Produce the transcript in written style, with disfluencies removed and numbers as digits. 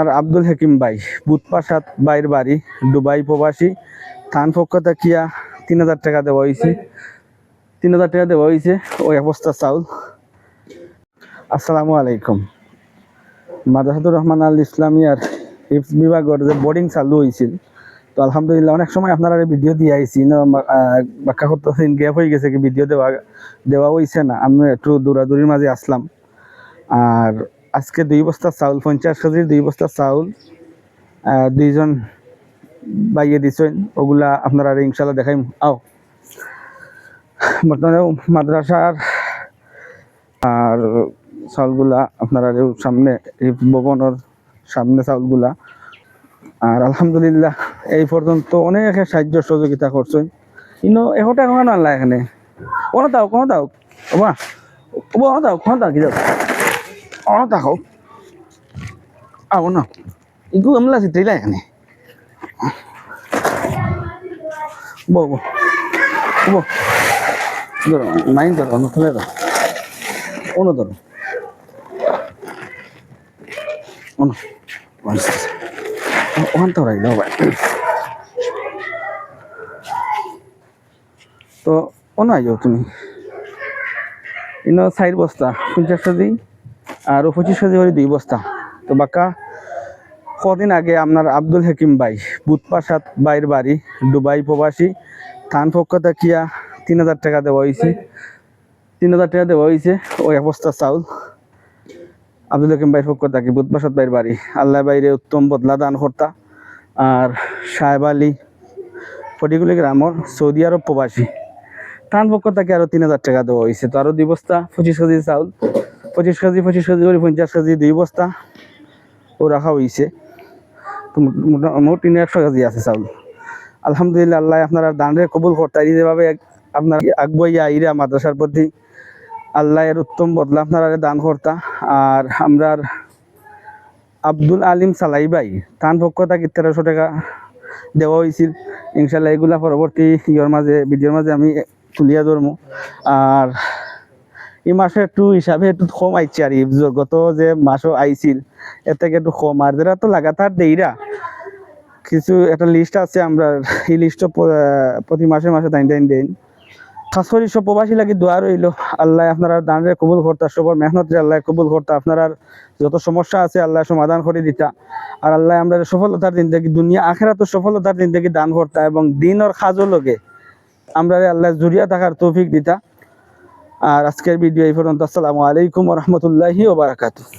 আর আব্দুল হাকিম ভাই বুধপাশাত বাইর বাড়ি দুবাই প্রবাসী থান পক্ষ থাকিয়া 3000 টাকা দেওয়া হয়েছে 3000 টাকা দেওয়া হয়েছে ওই এক বস্তা চাউল। আসসালামু আলাইকুম। মাদ্রাসাতুর রহমান আল ইসলামিয়ার হিফজ বিভাগের যে বোর্ডিং চালু হয়েছিল, তো আলহামদুলিল্লাহ অনেক সময় আপনারা ভিডিও দিয়ে আইছি না, ব্যাখ্যা করতে গ্যাপ হয়ে গেছে কি ভিডিও দেওয়া হয়েছে না। আমি একটু দৌড়াদৌড়ির মাঝে আসলাম। আর আজকে 2 বস্তা চাউল 50 কেজির 2 বস্তা চাউল 2জন বাইয়ে দিছেন, ওগুলা আপনারা ইনশাল্লাহ দেখাই। আও বর্তমানে মাদ্রাসার আর চাউলগুলা আপনারা সামনে এই ভবনের সামনে চাউলগুলা। আর আলহামদুলিল্লাহ এই পর্যন্ত অনেকে সাহায্য সহযোগিতা করছেন। কিন্তু এখনটা এখন আল্লাহ এখানে কোনো দাও ওবা ওবা দাও কি দাও দেখো আও না ইগু আমলা চিত্রিলা এখানে বো বো বো ধরো নাইন ধরো তুলে দাও ono ধরো ono ওখান তো রাই দাও ভাই। তো ono আইও তুমি ইনো 4 বস্তা 50 কেজি আর 25 কেজি করে 2 বস্তা। তো বাক্কা কদিন আগে আপনার আব্দুল হাকিম ভাই বুধপাশাত বাইর বাড়ি দুবাই প্রবাসী থান পক্ষ থাকিয়া 3000 টাকা দেওয়া হয়েছে 3000 টাকা দেওয়া হয়েছে ওই এক বস্তা চাউল। আব্দুল হাকিম ভাইয়ের পক্ষ থাকি বুধপাশাত বাইর বাড়ি আল্লাহ বাইরে উত্তম বদলা দান কর্তা। আর সাহেব আলী ফটিগুলি গ্রামর সৌদি আরব প্রবাসী থান পক্ষ থেকে আরো 3000 টাকা দেওয়া হয়েছে। তো আরো 2 বস্তা 25 কেজি চাউল 25 কেজি করে 50 কেজি 2 বস্তা ও রাখা হয়েছে। তো মোট 100 কেজি আছে চাউল। আলহামদুলিল্লাহ আল্লাহ আপনারা দানরে কবুল করতে যেভাবে আপনার আগবইয়া আইরা মাদ্রাসার প্রতি আল্লাহ এর উত্তম বদলা আপনারা দান কর্তা। আর আমরা আব্দুল আলিম সালাই ভাই তান পক্ষ থেকে 1300 টাকা দেওয়া হয়েছিল। ইনশাল্লাহ এগুলা পরবর্তী ভিডিওর মাঝে আমি তুলিয়া ধরবো। আর এই মাসে একটু হিসাবে একটু কম আইছে আর গত যে মাসও আইছিল এর থেকে একটু কম। আর যারা তো লাগাতার দেইরা কিছু একটা লিস্ট আছে, আমরা এই লিস্ট প্রতি মাসে দেন। খাস করে সব প্রবাসী লাগি দোয়া রইল আল্লাহ আপনারা দানরে কবুল করতা, সবার মেহনত আল্লাহ কবুল করতা, আপনারা যত সমস্যা আছে আল্লাহ সমাধান করে দিতা। আর আল্লাহ আমরা সফলতার জিন্দগি দুনিয়া আখেরাত সফলতার জিন্দগি দান করতা এবং দিনের কাজও লগে আমরা আল্লাহ জুড়িয়া থাকার তৌফিক দিতা। আর আজকের ভিডিও এই পর্যন্ত। আসসালামু আলাইকুম ওয়া রাহমাতুল্লাহি ওয়া বারাকাতুহু।